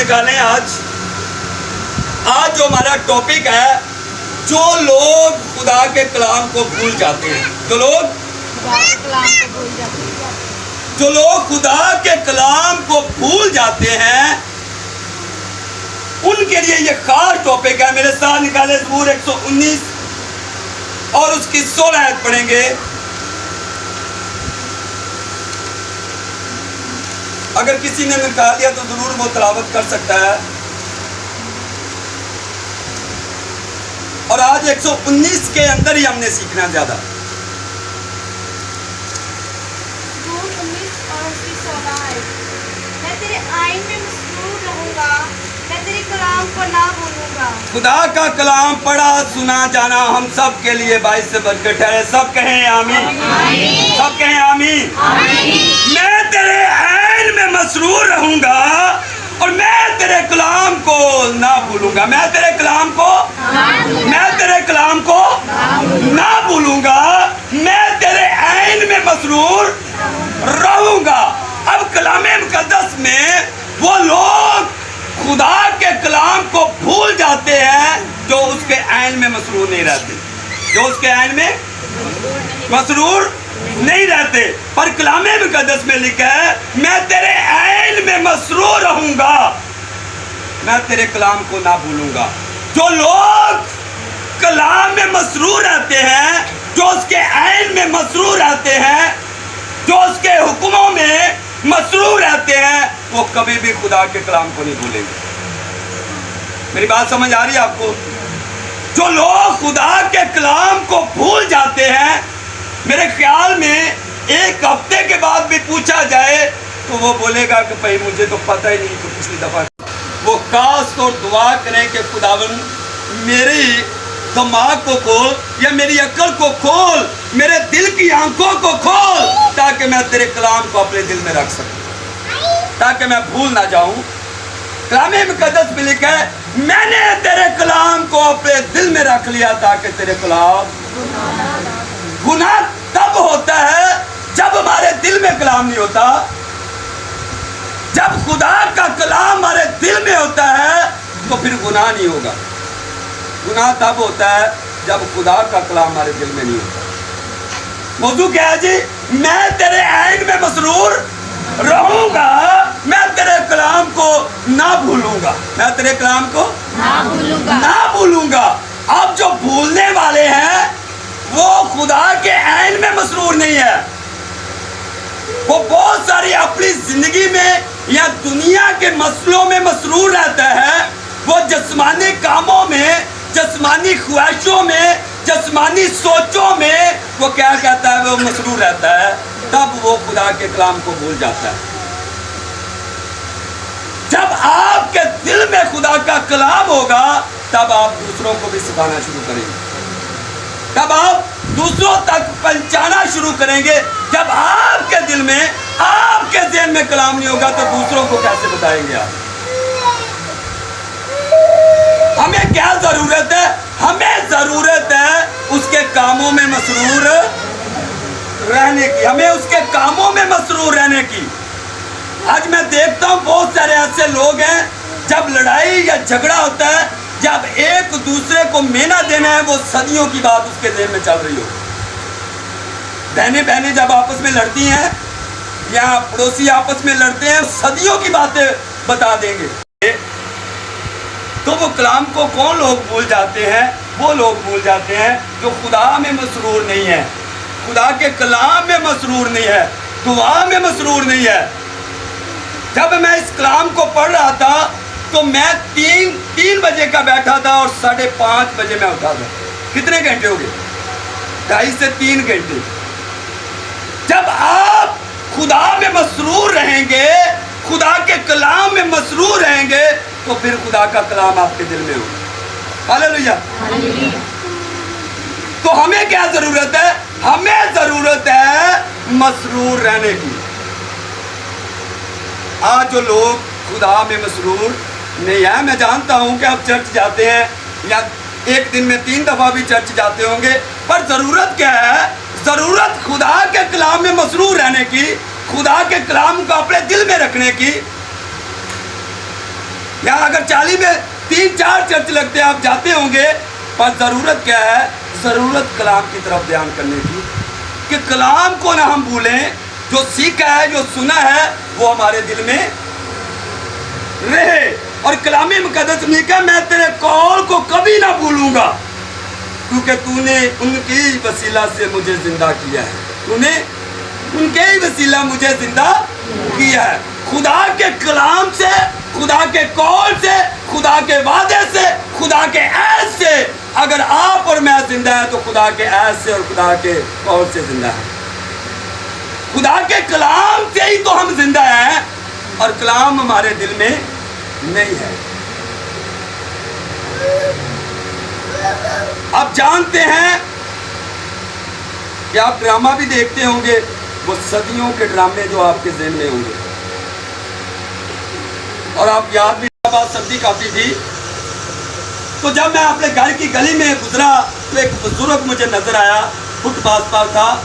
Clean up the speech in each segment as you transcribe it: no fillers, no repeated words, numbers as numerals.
نکالیں آج جو ہمارا ٹاپک ہے، جو لوگ خدا کے کلام کو بھول جاتے ہیں، جو لوگ خدا کے کلام کو بھول جاتے ہیں، ان کے لیے یہ خاص ٹاپک ہے۔ میرے ساتھ نکالے زبور 119 اور اس کی 16 آیت پڑھیں گے۔ اگر کسی نے نکال لیا تو ضرور وہ تلاوت کر سکتا ہے۔ اور آج 119 کے اندر ہی ہم نے سیکھنا زیادہ۔ میں تیرے آئین میں مسرور رہوں گا، میں تیرے کلام کو نہ بھولوں گا۔ خدا کا کلام پڑھا سنا جانا ہم سب کے لیے باعث سے بچ کے ٹھہرے۔ سب کہیں آمین، سب کہیں آمین۔ میں تیرے عین میں مسرور رہوں گا اور میں تیرے کلام کو نہ بھولوں گا۔ میں تیرے کلام کو نہ بھولوں گا، میں تیرے عین میں مسرور رہوں گا۔ اب کلام مقدس میں وہ لوگ خدا کے کلام کو بھول جاتے ہیں جو اس کے عین میں مسرور نہیں رہتے، جو اس کے عین میں مسرور نہیں رہتے۔ پر کلام مقدس میں لکھا ہے میں تیرے عین میں مسرور رہوں گا، میں تیرے کلام کو نہ بھولوں گا۔ جو لوگ کلام میں مسرور رہتے ہیں، جو اس کے عین میں مسرور رہتے ہیں، جو اس کے حکموں میں مسرور رہتے ہیں، وہ کبھی بھی خدا کے کلام کو نہیں بھولیں گے۔ میری بات سمجھ آ رہی ہے آپ کو؟ جو لوگ خدا کے کلام کو بھول جاتے ہیں، میرے خیال میں ایک ہفتے کے بعد بھی پوچھا جائے تو وہ بولے گا کہ بھائی مجھے تو پتہ ہی نہیں کہ پچھلی دفعہ۔ وہ خاص طور دعا کریں کہ خداوند میری دماغ کو کھول یا میری عقل کو کھول، میرے دل کی آنکھوں کو کھول، تاکہ میں تیرے کلام کو اپنے دل میں رکھ سکوں، تاکہ میں بھول نہ جاؤں۔ کلام مقدس میں لکھا ہے میں نے تیرے کلام کو اپنے دل میں رکھ لیا تاکہ تیرے کلام۔ گناہ تب ہوتا ہے جب ہمارے دل میں کلام نہیں ہوتا۔ جب خدا کا کلام ہمارے دل میں ہوتا ہے تو پھر گناہ نہیں ہوگا۔ گناہ تب ہوتا ہے جب خدا کا کلام ہمارے دل میں نہیں ہوتا۔ موضوع کیا ہے جی؟ میں تیرے عین میں مسرور رہوں گا، میں تیرے کلام کو نہ بھولوں گا، میں تیرے کلام کو نہ بھولوں گا۔ اب جو بھولنے والے ہیں وہ خدا کے عین میں مسرور نہیں ہے، وہ بہت ساری اپنی زندگی میں یا دنیا کے مسئلوں میں مسرور رہتا ہے۔ وہ جسمانی کاموں میں، جسمانی خواہشوں میں، جسمانی سوچوں میں وہ کیا کہتا ہے؟ وہ مسرور رہتا ہے۔ تب وہ خدا کے کلام کو بھول جاتا ہے۔ جب آپ کے دل میں خدا کا کلام ہوگا تب آپ دوسروں کو بھی سکھانا شروع کریں گے، تب آپ دوسروں تک پہنچانا شروع کریں گے۔ جب آپ کے دل میں، آپ کے ذہن میں کلام نہیں ہوگا تو دوسروں کو کیسے بتائیں گے آپ؟ ہمیں کیا ضرورت ہے؟ ہمیں ضرورت ہے اس کے کاموں میں مسرور رہنے کی، ہمیں اس کے کاموں میں مسرور رہنے کی۔ آج میں دیکھتا ہوں بہت سارے ایسے لوگ ہیں، جب لڑائی یا جھگڑا ہوتا ہے، جب ایک دوسرے کو مینا دینا ہے، وہ صدیوں کی بات اس کے ذہن میں چل رہی ہو۔ بہنیں جب آپس میں لڑتی ہیں یا پڑوسی آپس میں لڑتے ہیں، صدیوں کی باتیں بتا دیں گے۔ تو وہ کلام کو کون لوگ بھول جاتے ہیں؟ وہ لوگ بھول جاتے ہیں جو خدا میں مسرور نہیں ہے، خدا کے کلام میں مسرور نہیں ہے، دعا میں مسرور نہیں ہے۔ جب میں اس کلام کو پڑھ رہا تھا تو میں تین بجے کا بیٹھا تھا اور 5:30 بجے میں اٹھا تھا۔ کتنے گھنٹے ہو گئے؟ 2.5 سے 3 گھنٹے۔ جب آپ خدا میں مسرور رہیں گے، خدا کے کلام میں مسرور رہیں گے تو پھر خدا کا کلام آپ کے دل میں ہوگا۔ ہاللیلویا۔ تو ہمیں کیا ضرورت ہے؟ ہمیں ضرورت ہے مسرور رہنے کی۔ آج جو لوگ خدا میں مسرور نہیں ہے، میں جانتا ہوں کہ آپ چرچ جاتے ہیں یا ایک دن میں 3 دفعہ بھی چرچ جاتے ہوں گے، پر ضرورت کیا ہے؟ ضرورت خدا کے کلام میں مسرور رہنے کی، خدا کے کلام کو اپنے دل میں رکھنے کی۔ یا اگر 40 میں 3-4 چرچ لگتے ہیں، آپ جاتے ہوں گے، پر ضرورت کیا ہے؟ ضرورت کلام کی طرف دھیان کرنے کی، کہ کلام کو نہ ہم بھولیں، جو سیکھا ہے، جو سنا ہے، وہ ہمارے دل میں رہے۔ اور کلام مقدس میں لکھا میں تیرے قول کو کبھی نہ بھولوں گا، کیونکہ تو نے ان کی وسیلہ سے مجھے زندہ کیا ہے، تو نے ان کے ہی وسیلہ مجھے زندہ کیا ہے۔ خدا کے کلام سے، خدا کے قول سے، خدا کے وعدے سے، خدا کے عہد سے اگر آپ اور میں زندہ ہیں تو خدا کے عہد سے اور خدا کے قول سے زندہ ہیں۔ خدا کے کلام سے ہی تو ہم زندہ ہیں، اور کلام ہمارے دل میں نہیں ہے۔ آپ جانتے ہیں کہ آپ ڈرامہ بھی دیکھتے ہوں گے، وہ صدیوں کے ڈرامے جو آپ کے ذہن میں ہوں گے، اور آپ یاد بھی بات سردی کافی تھی، تو جب میں اپنے گھر کی گلی میں گزرا تو ایک بزرگ مجھے نظر آیا، فٹ پاس پر تھا،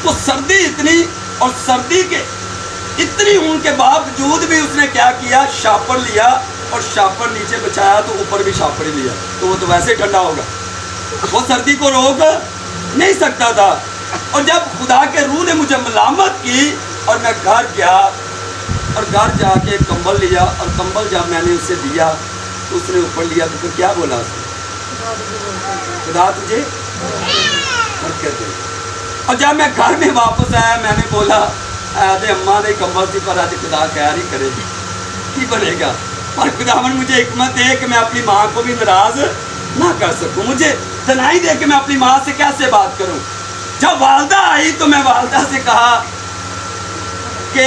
تو سردی اتنی، اور سردی کے اتنی ہون کے باوجود بھی اس نے کیا کیا؟ شاپر لیا، اور شاپر نیچے بچایا تو اوپر بھی شاپر ہی لیا، تو وہ تو ویسے ٹھنڈا ہوگا، وہ سردی کو روک نہیں سکتا تھا۔ اور جب خدا کے روح نے مجھے ملامت کی اور میں گھر گیا، اور گھر جا کے کمبل لیا، اور کمبل جب میں نے اسے دیا تو اس نے اوپر لیا، تو پھر کیا بولا اس نے؟ خدا تجھے برکت دے۔ اور جب میں گھر میں واپس آیا، میں نے بولا آدھے اماں نے کمبل تھی، پر آدھے خدا خیر ہی کرے گی، کی بنے گا؟ اور خداوند مجھے حکمت دے کہ میں اپنی ماں کو بھی ناراض نہ کر سکوں، مجھے دنائی دے کہ میں اپنی ماں سے کیسے بات کروں۔ جب والدہ آئی تو میں والدہ سے کہا کہ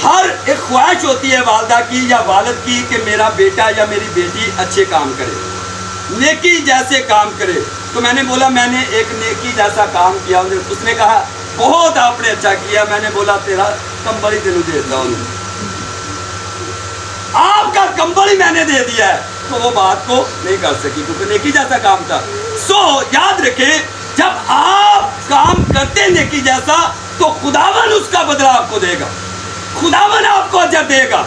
ہر ایک خواہش ہوتی ہے والدہ کی یا والد کی کہ میرا بیٹا یا میری بیٹی اچھے کام کرے، نیکی جیسے کام کرے۔ تو میں نے بولا میں نے ایک نیکی جیسا کام کیا۔ اس نے کہا بہت آپ نے اچھا کیا۔ میں نے بولا تیرا کمبل ہی تینوں دیتا ہوں، آپ کا کمبل ہی میں نے دے دیا ہے۔ تو وہ بات کو نہیں کر سکی کیونکہ نیکی جیسا کام تھا۔ سو یاد رکھیں، جب آپ کام کرتے ہیں نیکی جیسا تو خداوند اس کا بدلہ آپ کو دے گا، خداوند آپ کو اجر دے گا،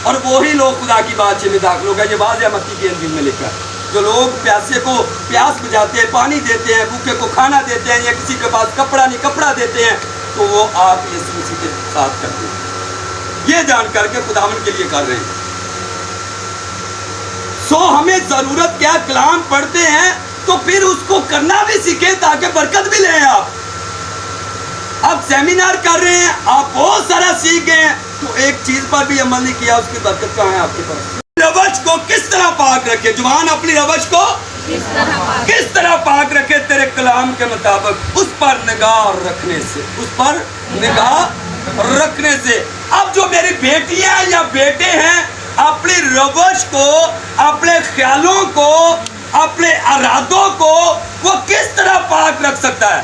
اور وہی لوگ خدا کی بادشاہی میں داخل ہوگا۔ یہ واضح متی کی انجیل میں لکھا ہے۔ جو لوگ پیاسے کو پیاس بجھاتے ہیں، پانی دیتے ہیں، بھوکے کو کھانا دیتے ہیں، یا کسی کے پاس کپڑا نہیں کپڑا دیتے ہیں، تو وہ آپ یسوع مسیح کے ساتھ کرتے ہیں، یہ جان کر کے خداوند کے لیے کر رہے ہیں۔ سو ہمیں ضرورت کیا؟ کلام پڑھتے ہیں تو پھر اس کو کرنا بھی سیکھیں تاکہ برکت بھی لیں۔ آپ سیمینار کر رہے ہیں، آپ بہت سارا سیکھ گئے ہیں، تو ایک چیز پر بھی عمل نہیں کیا، اس کی برکت کہاں ہے آپ کے پاس؟ روش کو کس طرح پاک رکھے؟ جوان اپنی روش کو کس طرح پاک رکھے؟ تیرے کلام کے مطابق، اس پر نگاہ رکھنے سے، اس پر نگاہ رکھنے سے۔ اب جو میری بیٹیاں یا بیٹے ہیں، اپنی روش کو، اپنے خیالوں کو، اپنے ارادوں کو وہ کس طرح پاک رکھ سکتا ہے؟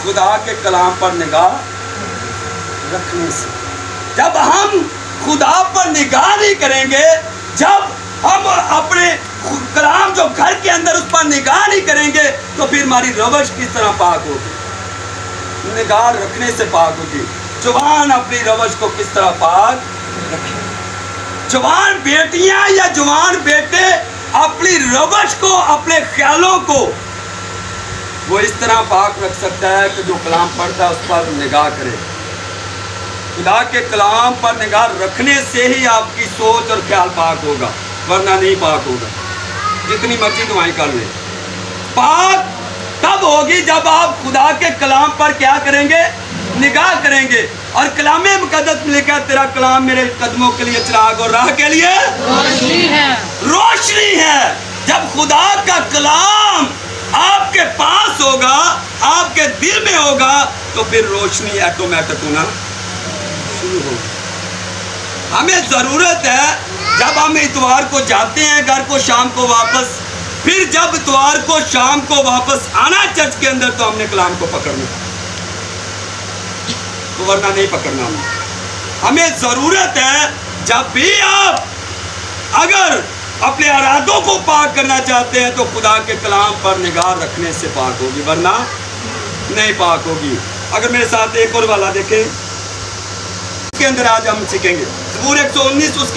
خدا کے کلام پر نگاہ رکھنے سے۔ جب ہم خدا پر نگاہ نہیں کریں گے، جب ہم اپنے کلام جو گھر کے اندر اس پر نگاہ نہیں کریں گے، تو پھر ہماری روش کس طرح پاک ہوگی؟ نگاہ رکھنے سے پاک ہوگی۔ جوان اپنی روش کو کس طرح پاک رکھیں؟ جوان بیٹیاں یا جوان بیٹے اپنی روش کو، اپنے خیالوں کو وہ اس طرح پاک رکھ سکتا ہے کہ جو کلام پڑھتا ہے اس پر نگاہ کرے۔ خدا کے کلام پر نگاہ رکھنے سے ہی آپ کی سوچ اور خیال پاک ہوگا، ورنہ نہیں پاک ہوگا، جتنی مرضی دعائیں کر لیں۔ پاک تب ہوگی جب آپ خدا کے کلام پر کیا کریں گے؟ نگاہ کریں گے۔ اور کلام مقدس میں لکھا ہے تیرا کلام میرے قدموں کے لیے چراغ اور راہ کے لیے روشنی ہے۔ جب خدا کا کلام آپ کے پاس ہوگا، آپ کے دل میں ہوگا، تو پھر روشنی آٹومیٹک ہونا شروع ہوگی۔ ہمیں ضرورت ہے جب ہم اتوار کو جاتے ہیں گھر کو، شام کو واپس، پھر جب اتوار کو شام کو واپس آنا چرچ کے اندر، تو ہم نے کلام کو پکڑنا، تو ورنہ نہیں پکڑنا۔ ہمیں ضرورت ہے جب بھی آپ اگر اپنے ارادوں کو پاک کرنا چاہتے ہیں تو خدا کے کلام پر نگاہ رکھنے سے پاک ہوگی، ورنہ نہیں پاک ہوگی۔ اگر میرے ساتھ ایک اور والا دیکھیں، اس کے اندر آج ہم سیکھیں گے زبور 119 اس